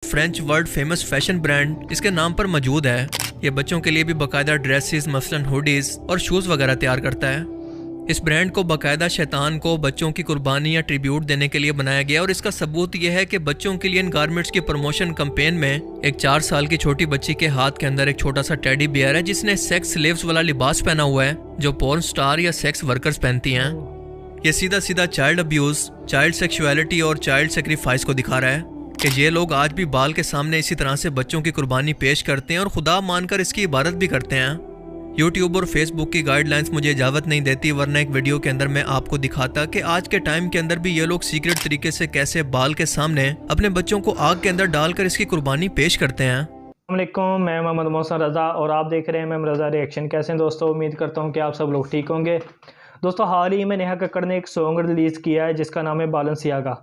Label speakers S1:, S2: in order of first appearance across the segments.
S1: French world famous fashion brand इसके नाम पर मौजूद है। ये बच्चों के लिए भी बाकायदा ड्रेसेस मसलन हुडीज और शूज वगैरह तैयार करता है। इस ब्रांड को बाकायदा शैतान को बच्चों की कुर्बानी या ट्रिब्यूट देने के लिए बनाया गया और इसका सबूत यह है कि बच्चों के लिए इन गारमेंट्स की प्रमोशन कैंपेन में एक 4 साल की छोटी बच्ची के हाथ के अंदर एक छोटा सा टेडी बियर है जिसने सेक्स स्लेव्स वाला लिबास पहना हुआ है जो पोर्न स्टार या सेक्स वर्कर्स पहनती हैं। ये सीधा सीधा चाइल्ड अब्यूज, चाइल्ड सेक्सुअलिटी और चाइल्ड सेक्रीफाइस को दिखा रहा है कि ये लोग आज भी बाल के सामने इसी तरह से बच्चों की कुर्बानी पेश करते हैं और खुदा मानकर इसकी इबादत भी करते हैं। यूट्यूब और फेसबुक की गाइडलाइंस मुझे इजाज़त नहीं देती, वरना एक वीडियो के अंदर मैं आपको दिखाता कि आज के टाइम के अंदर भी ये लोग सीक्रेट तरीके से कैसे बाल के सामने अपने बच्चों को आग के अंदर डालकर इसकी कुर्बानी पेश करते हैं।
S2: अस्सलामुअलैकुम, मैं मोहम्मद मोहसिन रज़ा और आप देख रहे हैं मैं रज़ा रिएक्शन। कैसे हैं दोस्तों? उम्मीद करता हूँ कि आप सब लोग ठीक होंगे। दोस्तों, हाल ही में नेहा कक्कड़ ने एक सॉन्ग रिलीज़ किया है जिसका नाम है बालेंसियागा,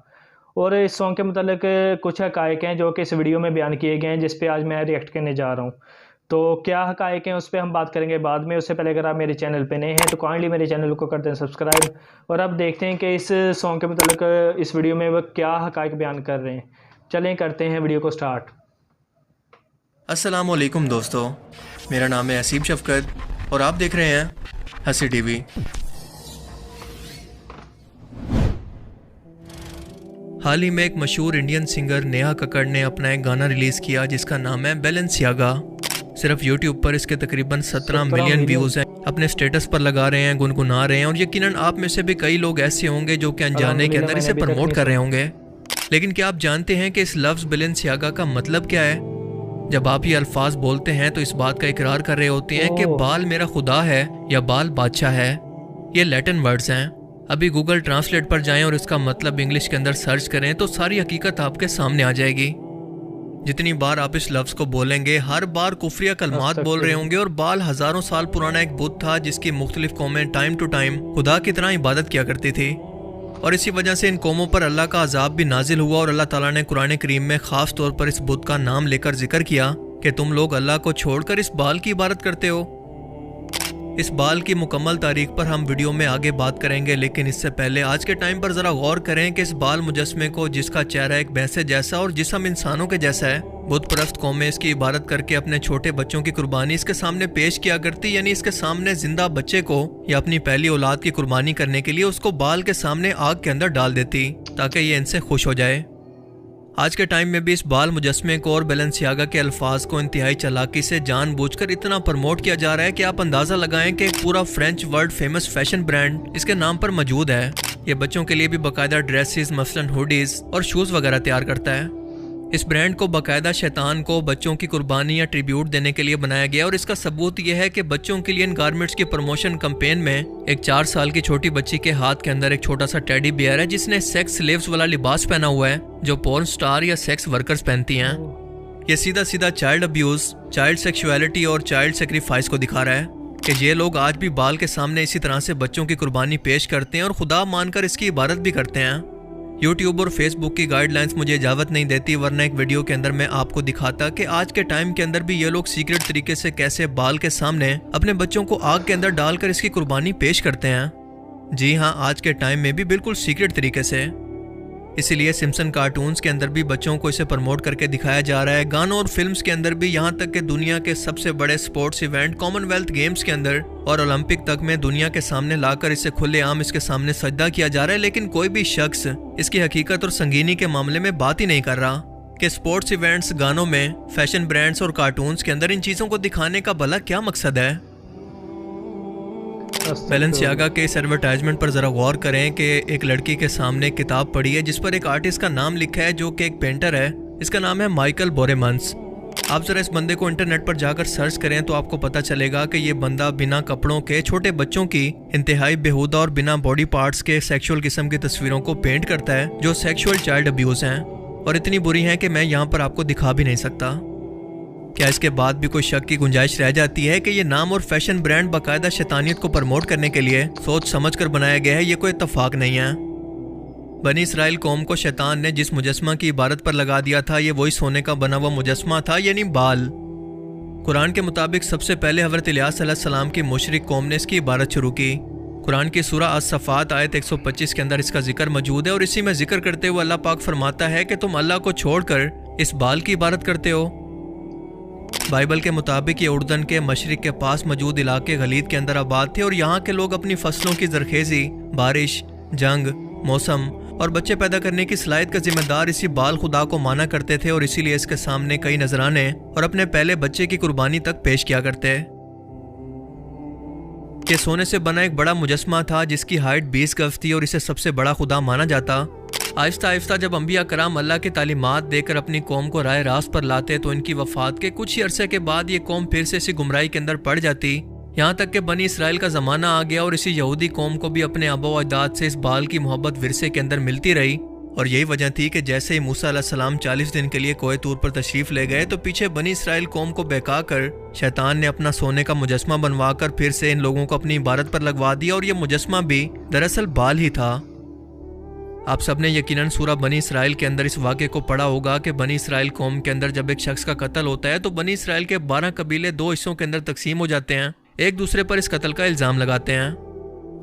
S2: और इस सॉन्ग के मतलब कुछ हक़ाइक़ हैं जो कि इस वीडियो में बयान किए गए हैं जिस पे आज मैं रिएक्ट करने जा रहा हूँ। तो क्या हक़ाइक़ हैं उस पर हम बात करेंगे बाद में। उससे पहले अगर आप मेरे चैनल पे नए हैं तो काइंडली मेरे चैनल को कर दें सब्सक्राइब। और अब देखते हैं कि इस सॉन्ग के मतलब इस वीडियो में वो क्या हक़ाइक़ बयान कर रहे हैं। चलें करते हैं वीडियो को स्टार्ट।
S1: अस्सलाम वालेकुम दोस्तों, मेरा नाम है हसीब शफकत और आप देख रहे हैं हसी टीवी। हाल ही में एक मशहूर इंडियन सिंगर नेहा कक्कड़ ने अपना एक गाना रिलीज़ किया जिसका नाम है बैलेंसियागा। सिर्फ यूट्यूब पर इसके तकरीबन 17 मिलियन व्यूज़ हैं। अपने स्टेटस पर लगा रहे हैं, गुनगुना रहे हैं और यकीनन आप में से भी कई लोग ऐसे होंगे जो कि अनजाने के अंदर इसे प्रमोट कर रहे होंगे। लेकिन क्या आप जानते हैं कि इस लफ्ज़ बैलेंसियागा का मतलब क्या है? जब आप ये अल्फाज बोलते हैं तो इस बात का इकरार कर रहे होते हैं कि बाल मेरा खुदा है या बाल बादशाह है। ये लैटिन वर्ड्स हैं। अभी गूगल ट्रांसलेट पर जाएं और इसका मतलब इंग्लिश के अंदर सर्च करें तो सारी हकीकत आपके सामने आ जाएगी। जितनी बार आप इस लफ्ज़ को बोलेंगे हर बार कुफ्रिया कलमात बोल रहे होंगे। और बाल हज़ारों साल पुराना एक बुत था जिसकी मुख्तलिफ कौमें टाइम टू टाइम खुदा की तरह इबादत किया करती थी, और इसी वजह से इन कौमों पर अल्लाह का अजाब भी नाजिल हुआ। और अल्लाह ताला ने कुरान करीम में ख़ास तौर पर इस बुत का नाम लेकर जिक्र किया कि तुम लोग अल्लाह को छोड़कर इस बाल की इबादत करते हो। इस बाल की मुकम्मल तारीख पर हम वीडियो में आगे बात करेंगे, लेकिन इससे पहले आज के टाइम पर ज़रा गौर करें कि इस बाल मुजस्मे को, जिसका चेहरा एक भैंसे जैसा और जिस्म इंसानों के जैसा है, बुत परस्त कौमें इसकी इबादत करके अपने छोटे बच्चों की कुर्बानी इसके सामने पेश किया करती। यानी इसके सामने जिंदा बच्चे को या अपनी पहली औलाद की कुर्बानी करने के लिए उसको बाल के सामने आग के अंदर डाल देती ताकि ये इनसे खुश हो जाए। आज के टाइम में भी इस बाल मुजस्मे को और बैलेंसियागा के अल्फाज को इंतहाई चालाकी से जानबूझकर इतना प्रमोट किया जा रहा है कि आप अंदाज़ा लगाएं कि एक पूरा French world famous fashion brand इसके नाम पर मौजूद है। ये बच्चों के लिए भी बाकायदा ड्रेसेस मसलन हुडीज और शूज़ वगैरह तैयार करता है। इस ब्रांड को बाकायदा शैतान को बच्चों की कुर्बानी या ट्रिब्यूट देने के लिए बनाया गया और इसका सबूत यह है कि बच्चों के लिए इन गारमेंट्स की प्रमोशन कैंपेन में एक 4 साल की छोटी बच्ची के हाथ के अंदर एक छोटा सा टेडी बियर है जिसने सेक्स स्लेव्स वाला लिबास पहना हुआ है जो पोर्न स्टार या सेक्स वर्कर्स पहनती हैं। ये सीधा सीधा चाइल्ड अब्यूज, चाइल्ड सेक्सुअलिटी और चाइल्ड सेक्रीफाइस को दिखा रहा है कि ये लोग आज भी बाल के सामने इसी तरह से बच्चों की कुर्बानी पेश करते हैं और खुदा मानकर इसकी इबादत भी करते हैं। यूट्यूब और फेसबुक की गाइडलाइंस मुझे इजाज़त नहीं देती, वरना एक वीडियो के अंदर मैं आपको दिखाता कि आज के टाइम के अंदर भी ये लोग सीक्रेट तरीके से कैसे बाल के सामने अपने बच्चों को आग के अंदर डालकर इसकी कुर्बानी पेश करते हैं। जी हाँ, आज के टाइम में भी बिल्कुल सीक्रेट तरीके से। इसीलिए सिम्पसन कार्टून्स के अंदर भी बच्चों को इसे प्रमोट करके दिखाया जा रहा है। गानों और फिल्म्स के अंदर भी, यहाँ तक कि दुनिया के सबसे बड़े स्पोर्ट्स इवेंट कॉमनवेल्थ गेम्स के अंदर और ओलंपिक तक में दुनिया के सामने लाकर इसे खुलेआम इसके सामने सजदा किया जा रहा है। लेकिन कोई भी शख्स इसकी हकीकत और संगीनी के मामले में बात ही नहीं कर रहा कि स्पोर्ट्स इवेंट्स, गानों में, फैशन ब्रांड्स और कार्टून्स के अंदर इन चीज़ों को दिखाने का भला क्या मकसद है। बैलेंसियागा के इस एडवर्टाइजमेंट पर ज़रा गौर करें कि एक लड़की के सामने किताब पड़ी है जिस पर एक आर्टिस्ट का नाम लिखा है जो कि एक पेंटर है। इसका नाम है माइकल बोरेमंस। आप ज़रा इस बंदे को इंटरनेट पर जाकर सर्च करें तो आपको पता चलेगा कि ये बंदा बिना कपड़ों के छोटे बच्चों की इंतहाई बेहुदा और बिना बॉडी पार्ट्स के सेक्सुअल किस्म की तस्वीरों को पेंट करता है जो सेक्सुअल चाइल्ड अब्यूज़ हैं और इतनी बुरी हैं कि मैं यहाँ पर आपको दिखा भी नहीं सकता। क्या इसके बाद भी कोई शक की गुंजाइश रह जाती है कि ये नाम और फैशन ब्रांड बाकायदा शैतानियत को प्रमोट करने के लिए सोच समझ कर बनाया गया है? ये कोई इत्तफाक नहीं है। बनी इसराइल कौम को शैतान ने जिस मुजस्मा की इबादत पर लगा दिया था ये वही सोने का बना हुआ मुजस्मा था, यानी बाल। कुरान के मुताबिक सबसे पहले हज़रत इलियास अलैहिस्सलाम की मुशरिक कौम ने इसकी इबादत शुरू की। कुरान की सूरा अस-सफ़ात आयत 125 के अंदर इसका जिक्र मौजूद है और इसी में जिक्र करते हुए अल्लाह पाक फरमाता है कि तुम अल्लाह को छोड़कर इस बाल की इबारत करते हो? बाइबल के मुताबिक ये उर्दन के मशरिक के पास मौजूद इलाके गलीद के अंदर आबाद थे और यहाँ के लोग अपनी फसलों की जरखेजी, बारिश, जंग, मौसम और बच्चे पैदा करने की सलाहियत का जिम्मेदार इसी बाल खुदा को माना करते थे और इसीलिए इसके सामने कई नजराने और अपने पहले बच्चे की कुर्बानी तक पेश किया करते। ये सोने से बना एक बड़ा मुजस्मा था जिसकी हाइट 20 गज थी और इसे सबसे बड़ा खुदा माना जाता। आहिस्ता आहिस्ता जब अंबिया कराम अल्लाह की तालीमात देकर अपनी कौम को राह रास्त पर लाते तो इनकी वफात के कुछ ही अरसे के बाद ये कौम फिर से इसी गुमराही के अंदर पड़ जाती। यहाँ तक कि बनी इसराइल का ज़माना आ गया और इसी यहूदी कौम को भी अपने आबा व अजदाद से इस बाल की मोहब्बत विरसे के अंदर मिलती रही। और यही वजह थी कि जैसे ही मूसा अलैहिस्सलाम 40 दिन के लिए कोहे तूर पर तशरीफ़ ले गए तो पीछे बनी इसराइल कौम को बहका कर शैतान ने अपना सोने का मुजस्मा बनवा कर फिर से इन लोगों को अपनी इबादत पर लगवा दिया और यह मुजस्मा भी दरअसल बाल ही था। आप सब ने यकीनन सूरह बनी इसराइल के अंदर इस वाक़े को पढ़ा होगा कि बनी इसराइल कौम के अंदर जब एक शख्स का कत्ल होता है तो बनी इसराइल के 12 कबीले 2 हिस्सों के अंदर तकसीम हो जाते हैं, एक दूसरे पर इस कत्ल का इल्ज़ाम लगाते हैं।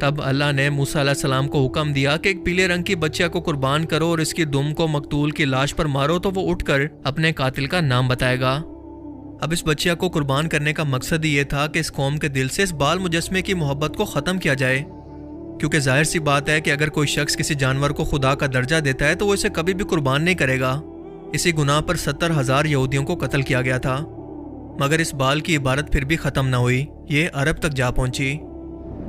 S1: तब अल्लाह ने मूसा अलैहिस्सलाम को हुक्म दिया कि एक पीले रंग की बच्चिया को कुर्बान करो और इसकी दुम को मकतूल की लाश पर मारो तो वो उठकर अपने कातिल का नाम बताएगा। अब इस बच्चिया को कुर्बान करने का मकसद ही ये था कि इस कौम के दिल से इस बाल मुजस्मे की मोहब्बत को ख़त्म किया जाए, क्योंकि जाहिर सी बात है कि अगर कोई शख्स किसी जानवर को खुदा का दर्जा देता है तो वो इसे कभी भी कुर्बान नहीं करेगा। इसी गुनाह पर 70,000 यहूदियों को कत्ल किया गया था। मगर इस बाल की इबारत फिर भी ख़त्म ना हुई, ये अरब तक जा पहुंची।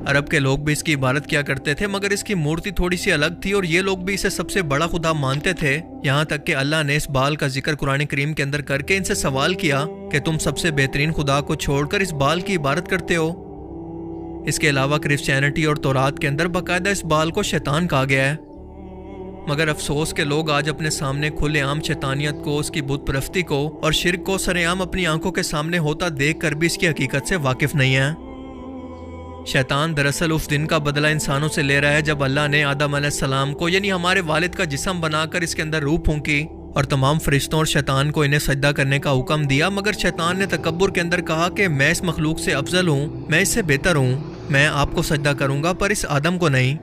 S1: अरब के लोग भी इसकी इबारत किया करते थे मगर इसकी मूर्ति थोड़ी सी अलग थी और ये लोग भी इसे सबसे बड़ा खुदा मानते थे। यहाँ तक कि अल्लाह ने इस बाल का जिक्र कुरान करीम के अंदर करके इनसे सवाल किया कि तुम सबसे बेहतरीन खुदा को छोड़कर इस बाल की इबारत करते हो। इसके अलावा क्रिश्चियनिटी और तौरात के अंदर बाकायदा इस बाल को शैतान कहा गया है। मगर अफसोस के लोग आज अपने सामने खुलेआम शैतानियत को, उसकी बुत परस्ती को और शिर्क को सरेआम अपनी आंखों के सामने होता देख कर भी इसकी हकीकत से वाकिफ नहीं है। शैतान दरअसल उस दिन का बदला इंसानों से ले रहा है जब अल्लाह ने आदम अलैहिस्सलाम को यानी हमारे वालिद का जिस्म बनाकर इसके अंदर रूह फूंकी और तमाम फरिश्तों और शैतान को इन्हें सजदा करने का हुक्म दिया। मगर शैतान ने तकब्बुर के अंदर कहा कि मैं इस मखलूक से अफजल हूँ, मैं इससे बेहतर हूँ, मैं आपको सजदा करूँगा पर इस आदम को नहीं।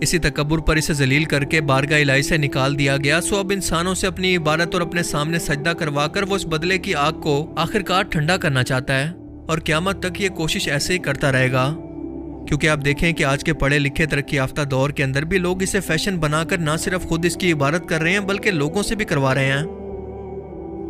S1: इसी तकब्बुर पर इसे जलील करके बारगाह इलाही से निकाल दिया गया। सो अब इंसानों से अपनी इबादत और अपने सामने सजदा करवा कर वो इस बदले की आग को आखिरकार ठंडा करना चाहता है और क़यामत तक ये कोशिश ऐसे ही करता रहेगा। क्योंकि आप देखें कि आज के पढ़े लिखे तरक्की याफ्ता दौर के अंदर भी लोग इसे फैशन बनाकर ना सिर्फ खुद इसकी इबादत कर रहे हैं बल्कि लोगों से भी करवा रहे हैं।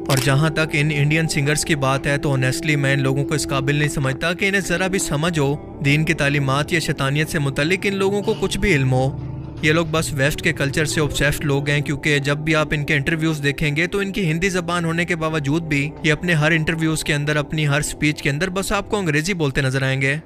S1: और जहाँ तक इन इंडियन सिंगर्स की बात है तो ऑनेस्टली मैं इन लोगों को इस काबिल नहीं समझता कि इन्हें ज़रा भी समझ हो दीन की तालीमात या शैतानियत से मुतल्लिक इन लोगों को कुछ भी इल्म हो। ये लोग बस वेस्ट के कल्चर से ऑब्सेस्ड लोग हैं, क्योंकि जब भी आप इनके इंटरव्यूज़ देखेंगे तो इनकी हिंदी ज़बान होने के बावजूद भी ये अपने हर इंटरव्यूज़ के अंदर, अपनी हर स्पीच के अंदर बस आपको अंग्रेज़ी बोलते नजर आएंगे।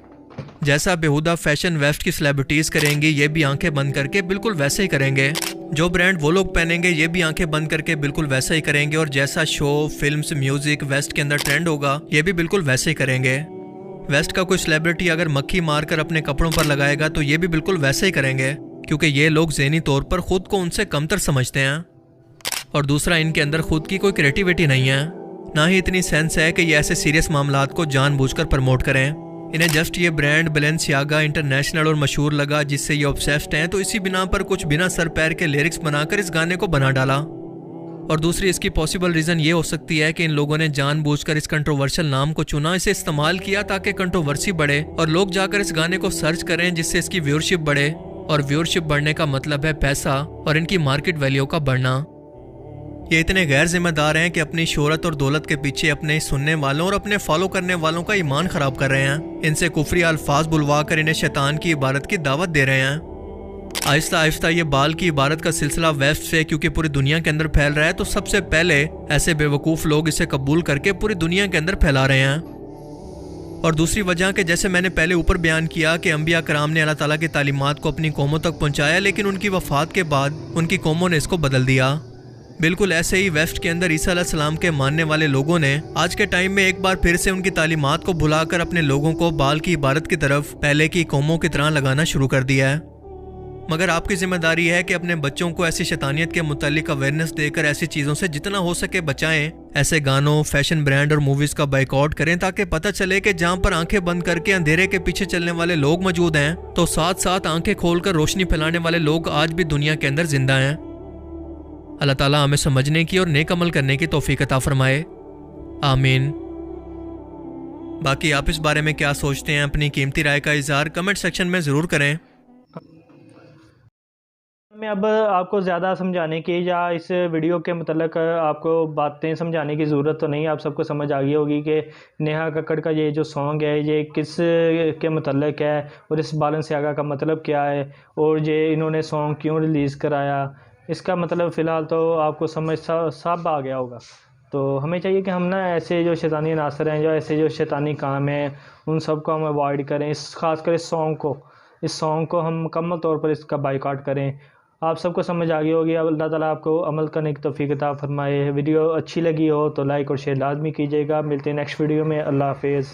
S1: जैसा बेहुदा फैशन वेस्ट की सेलिब्रिटीज करेंगी ये भी आंखें बंद करके बिल्कुल वैसे ही करेंगे। जो ब्रांड वो लोग पहनेंगे ये भी आंखें बंद करके बिल्कुल वैसा ही करेंगे। और जैसा शो, फिल्म्स, म्यूजिक वेस्ट के अंदर ट्रेंड होगा ये भी बिल्कुल वैसे ही करेंगे। वेस्ट का कोई सेलिब्रिटी अगर मक्खी मारकर अपने कपड़ों पर लगाएगा तो ये भी बिल्कुल वैसे ही करेंगे, क्योंकि ये लोग ज़हनी तौर पर खुद को उनसे कमतर समझते हैं। और दूसरा, इनके अंदर खुद की कोई क्रिएटिविटी नहीं है, ना ही इतनी सेंस है कि ये ऐसे सीरियस मामलात को जानबूझकर प्रमोट करें। इन्हें जस्ट ये ब्रांड बैलेंसियागा इंटरनेशनल और मशहूर लगा जिससे ये ऑब्सेस्ड हैं, तो इसी बिना पर कुछ बिना सर पैर के लिरिक्स बनाकर इस गाने को बना डाला। और दूसरी इसकी पॉसिबल रीज़न ये हो सकती है कि इन लोगों ने जानबूझकर इस कंट्रोवर्शियल नाम को चुना, इसे इस्तेमाल किया ताकि कंट्रोवर्सी बढ़े और लोग जाकर इस गाने को सर्च करें, जिससे इसकी व्यूअरशिप बढ़े। और व्यूअरशिप बढ़ने का मतलब है पैसा और इनकी मार्केट वैल्यू का बढ़ना। ये इतने गैर जिम्मेदार हैं कि अपनी शोहरत और दौलत के पीछे अपने सुनने वालों और अपने फॉलो करने वालों का ईमान खराब कर रहे हैं। इनसे कुफरी अल्फाज बुलवा कर इन्हें शैतान की इबादत की दावत दे रहे हैं। आहिस्ता आहिस्ता ये बाल की इबादत का सिलसिला वेस्ट से क्योंकि पूरी दुनिया के अंदर फैल रहा है, तो सबसे पहले ऐसे बेवकूफ़ लोग इसे कबूल करके पूरी दुनिया के अंदर फैला रहे हैं। और दूसरी वजह कि जैसे मैंने पहले ऊपर बयान किया कि अंबिया कराम ने अल्लाह ताला की तालीमात को अपनी कौमों तक पहुँचाया, लेकिन उनकी वफ़ात के बाद उनकी कौमों ने इसको बदल दिया। बिल्कुल ऐसे ही वेस्ट के अंदर ईसा अलैहिस्सलाम के मानने वाले लोगों ने आज के टाइम में एक बार फिर से उनकी तालीमात को भुलाकर अपने लोगों को बाल की इबादत की तरफ पहले की कौमों की तरह लगाना शुरू कर दिया है। मगर आपकी जिम्मेदारी है कि अपने बच्चों को ऐसी शैतानियत के मुतालिक अवेयरनेस देकर ऐसी चीज़ों से जितना हो सके बचाएं। ऐसे गानों, फैशन ब्रांड और मूवीज़ का बाइकआउट करें ताकि पता चले कि जहाँ पर आंखें बंद करके अंधेरे के पीछे चलने वाले लोग मौजूद हैं, तो साथ साथ आंखें खोलकर रोशनी फैलाने वाले लोग आज भी दुनिया के अंदर जिंदा हैं। अल्लाह ताला हमें समझने की और नेक अमल करने की तौफीक अता फरमाए, आमीन। बाकी आप इस बारे में क्या सोचते हैं, अपनी कीमती राय का इज़हार कमेंट सेक्शन में ज़रूर करें।
S2: मैं अब आपको ज़्यादा समझाने की या इस वीडियो के मतलब आपको बातें समझाने की ज़रूरत तो नहीं, आप सबको समझ आ गई होगी कि नेहा कक्कड़ का ये जो सॉन्ग है ये किस के मतलब है और इस बालन सियागा का मतलब क्या है और ये इन्होंने सॉन्ग क्यों रिलीज़ कराया। इसका मतलब फ़िलहाल तो आपको समझ सब आ गया होगा। तो हमें चाहिए कि हम ना ऐसे जो शैतानी अनासर हैं, जो ऐसे जो शैतानी काम हैं, उन सब को हम अवॉइड करें। ख़ासकर इस सॉन्ग को हम मुकम्मल तौर पर इसका बाइकआउट करें। आप सबको समझ आ गई होगी। अब अल्लाह ताला आपको अमल करने की तौफीक अता फरमाए। वीडियो अच्छी लगी हो तो लाइक और शेयर लाजमी कीजिएगा। मिलते हैं नेक्स्ट वीडियो में। अल्लाह हाफिज़।